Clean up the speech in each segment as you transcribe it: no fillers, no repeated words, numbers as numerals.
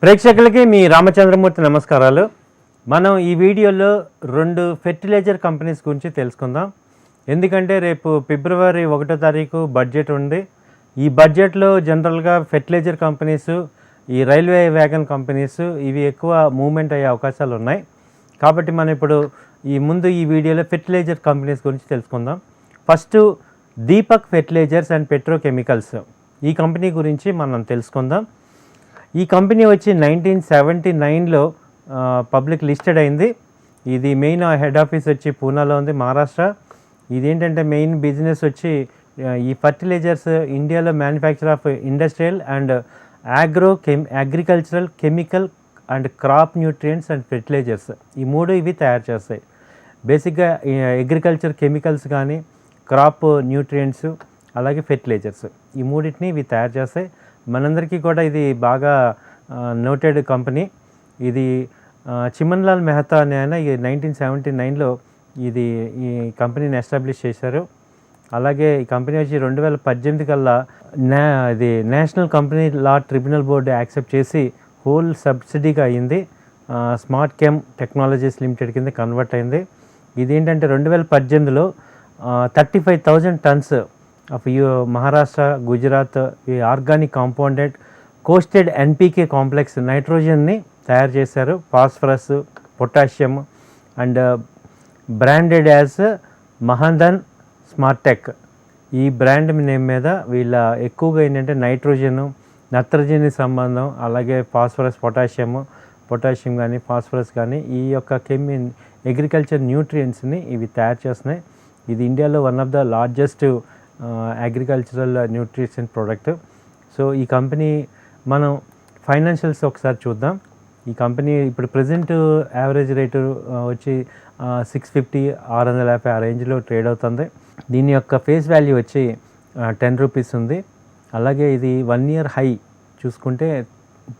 ప్రేక్షకులకి మీ రామచంద్రమూర్తి నమస్కారాలు. మనం ఈ వీడియోలో 2 ఫెర్టిలైజర్ కంపెనీస్ గురించి తెలుసుకుందాం. ఎందుకంటే రేపు ఫిబ్రవరి 1వ తారీఖు బడ్జెట్ ఉంది. ఈ బడ్జెట్లో జనరల్గా ఫెర్టిలైజర్ కంపెనీస్, ఈ రైల్వే వ్యాగన్ కంపెనీస్ ఇవి ఎక్కువ మూవ్మెంట్ అయ్యే అవకాశాలు ఉన్నాయి. కాబట్టి మనం ఇప్పుడు ఈ వీడియోలో ఫెర్టిలైజర్ కంపెనీస్ గురించి తెలుసుకుందాం. First Deepak fertilisers and petrochemicals, ఈ కంపెనీ గురించి మనం తెలుసుకుందాం. ఈ కంపెనీ వచ్చి 1979లో పబ్లిక్ లిస్టెడ్ అయింది. ఇది మెయిన్ హెడ్ ఆఫీస్ వచ్చి పూనాలో ఉంది, మహారాష్ట్ర. ఇదేంటంటే మెయిన్ బిజినెస్ వచ్చి ఈ ఫర్టిలైజర్స్ ఇండియాలో manufacture of industrial and agricultural, chemical and crop nutrients and fertilisers, ఈ మూడు ఇవి తయారు చేస్తాయి. బేసిక్గా అగ్రికల్చర్ కెమికల్స్ కానీ, క్రాప్ న్యూట్రియంట్స్, అలాగే ఫెర్టిలైజర్స్, ఈ మూడింటిని ఇవి తయారు చేస్తాయి. మనందరికీ కూడా ఇది బాగా నోటెడ్ కంపెనీ. ఇది చిమన్లాల్ మెహతా అనే ఆయన 1979లో ఈ కంపెనీని ఎస్టాబ్లిష్ చేశారు. అలాగే ఈ కంపెనీ వచ్చి 2018 కల్లా ఇది national company law tribunal board accept చేసి హోల్ సబ్సిడీగా అయింది. స్మార్ట్ కెమ్ టెక్నాలజీస్ లిమిటెడ్ కింద కన్వర్ట్ అయింది. ఇదేంటంటే 2018లో 35,000 టన్స్ ఆఫ్ మహారాష్ట్ర, గుజరాత్ ఈ organic compounded coated NPK complex నైట్రోజన్ని తయారు చేశారు. Phosphorus, potassium and branded as Mahadhan Smartek. ఈ బ్రాండ్ నేమ్ మీద వీళ్ళ ఎక్కువగా ఏంటంటే నైట్రోజన్, నత్రజని సంబంధం, అలాగే ఫాస్ఫరస్, పొటాషియం కానీ, ఫాస్ఫరస్ కానీ ఈ యొక్క అగ్రికల్చర్ న్యూట్రియంట్స్ని ఇవి తయారు చేస్తున్నాయి. ఇది ఇండియాలో one of the largest agricultural nutrition product. So ఈ కంపెనీ మనం ఫైనాన్షియల్స్ ఒకసారి చూద్దాం. ఈ కంపెనీ ఇప్పుడు ప్రజెంట్ యావరేజ్ రేటు వచ్చి 650-650 ఆ రేంజ్లో ట్రేడ్ అవుతుంది. దీని యొక్క ఫేస్ వాల్యూ వచ్చి 10 రూపీస్ ఉంది. అలాగే ఇది 1 ఇయర్ హై చూసుకుంటే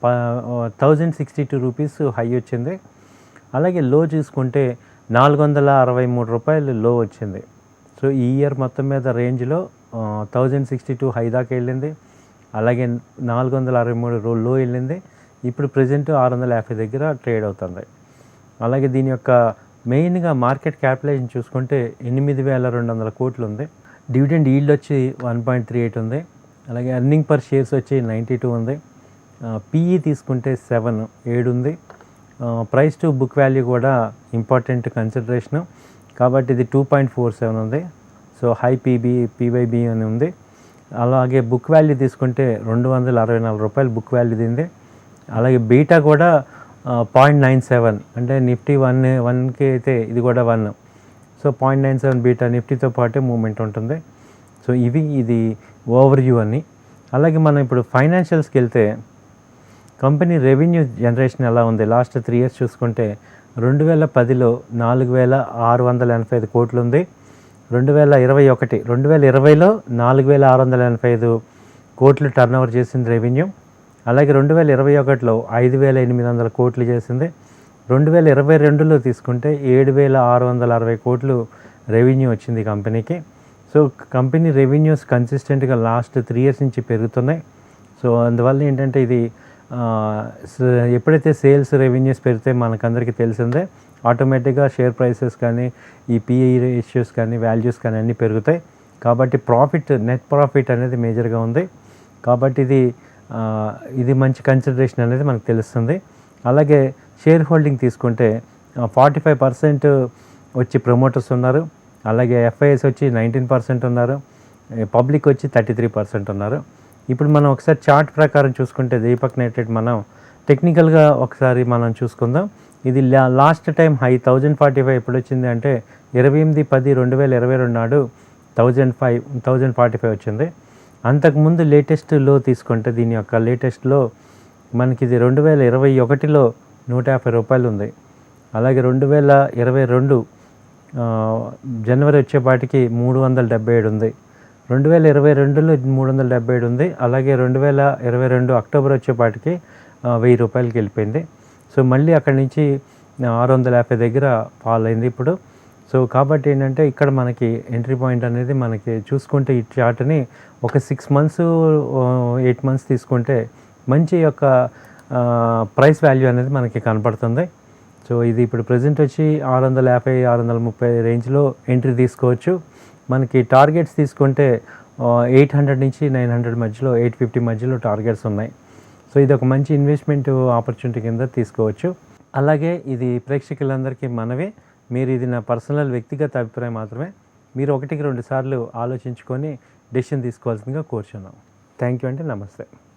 1062 రూపీస్ హై వచ్చింది. అలాగే లో చూసుకుంటే 463 రూపాయలు లో వచ్చింది. సో ఈ ఇయర్ మొత్తం మీద రేంజ్లో 1062 హై దాకా వెళ్ళింది. అలాగే 463 లో వెళ్ళింది. ఇప్పుడు ప్రజెంట్ 650 దగ్గర ట్రేడ్ అవుతుంది. అలాగే దీని యొక్క మెయిన్గా మార్కెట్ క్యాపిటలైజేషన్ చూసుకుంటే 8,200 కోట్లు ఉంది. డివిడెండ్ ఈల్డ్ వచ్చి 1.38 ఉంది. అలాగే ఎర్నింగ్ పర్ షేర్స్ వచ్చి 92 ఉంది. పిఈ తీసుకుంటే 7 ఉంది. ప్రైస్ టు బుక్ వాల్యూ కూడా ఇంపార్టెంట్ కన్సిడరేషను, కాబట్టి ఇది 2.47 ఉంది. సో హై పీవైబీ అని ఉంది. అలాగే బుక్ వాల్యూ తీసుకుంటే 264 రూపాయలు బుక్ వాల్యూ దీంది. అలాగే బీటా కూడా 0.97, అంటే నిఫ్టీ 1కి అయితే ఇది కూడా 1. సో 0.97 బీటా, నిఫ్టీతో పాటే మూమెంట్ ఉంటుంది. సో ఇది ఓవర్ వ్యూ అని. అలాగే మనం ఇప్పుడు ఫైనాన్షియల్స్కి వెళ్తే కంపెనీ రెవెన్యూ జనరేషన్ ఎలా ఉంది లాస్ట్ 3 ఇయర్స్ చూసుకుంటే 2010లో 4,685 కోట్లు ఉంది. 2020లో 4,685 కోట్లు టర్న్ ఓవర్ చేసింది రెవెన్యూ. అలాగే 2021లో 5,800 కోట్లు చేసింది. 2022లో తీసుకుంటే 7,660 కోట్లు రెవెన్యూ వచ్చింది కంపెనీకి. సో కంపెనీ రెవెన్యూస్ కన్సిస్టెంట్గా లాస్ట్ 3 ఇయర్స్ నుంచి పెరుగుతున్నాయి. సో అందువల్ల ఏంటంటే ఇది ఎప్పుడైతే సేల్స్ రెవెన్యూస్ పెరిగితే మనకందరికీ తెలిసిందే, ఆటోమేటిక్గా షేర్ ప్రైసెస్ కానీ, ఈ పిఈ రేషియోస్ కానీ, వాల్యూస్ కానీ అన్నీ పెరుగుతాయి. కాబట్టి నెట్ ప్రాఫిట్ అనేది మేజర్గా ఉంది. కాబట్టి ఇది మంచి కన్సిడరేషన్ అనేది మనకు తెలుస్తుంది. అలాగే షేర్ హోల్డింగ్ తీసుకుంటే 45% వచ్చి ప్రమోటర్స్ ఉన్నారు. అలాగే ఎఫ్ఐఎస్ వచ్చి 19% ఉన్నారు. పబ్లిక్ వచ్చి 33% ఉన్నారు. ఇప్పుడు మనం ఒకసారి చార్ట్ ప్రకారం చూసుకుంటే దీపక్ నైట్రేట్ మనం టెక్నికల్గా ఒకసారి మనం చూసుకుందాం. ఇది లాస్ట్ టైం హై 1045 ఎప్పుడు వచ్చింది అంటే 28/10/2022 నాడు 1045 వచ్చింది. అంతకుముందు లేటెస్ట్ లో తీసుకుంటే దీని యొక్క లేటెస్ట్లో మనకి ఇది 2021లో 150 రూపాయలు ఉంది. అలాగే 2022 జనవరి వచ్చేపాటికి 377 ఉంది. 2022లో 377 ఉంది. అలాగే 2022 అక్టోబర్ వచ్చేపాటికి 1000 రూపాయలకి వెళ్ళిపోయింది. సో మళ్ళీ అక్కడి నుంచి 650 దగ్గర ఫాల్ అయింది ఇప్పుడు. సో కాబట్టి ఏంటంటే ఇక్కడ మనకి ఎంట్రీ పాయింట్ అనేది మనకి చూసుకుంటే ఈ చార్ట్ని ఒక 6 months 8 months తీసుకుంటే మంచి యొక్క ప్రైస్ వాల్యూ అనేది మనకి కనపడుతుంది. సో ఇది ఇప్పుడు ప్రజెంట్ వచ్చి 650, 630 రేంజ్లో ఎంట్రీ తీసుకోవచ్చు. మనకి టార్గెట్స్ తీసుకుంటే 800 నుంచి 900 మధ్యలో, 850 మధ్యలో టార్గెట్స్ ఉన్నాయి. సో ఇది ఒక మంచి ఇన్వెస్ట్మెంట్ ఆపర్చునిటీ కింద తీసుకోవచ్చు. అలాగే ఇది ప్రేక్షకులందరికీ మనవే, మీరు ఇది నా పర్సనల్ వ్యక్తిగత అభిప్రాయం మాత్రమే. మీరు 1-2 సార్లు ఆలోచించుకొని డెసిషన్ తీసుకోవాల్సిందిగా కోరుచున్నాం. థ్యాంక్ యూ అండి. నమస్తే.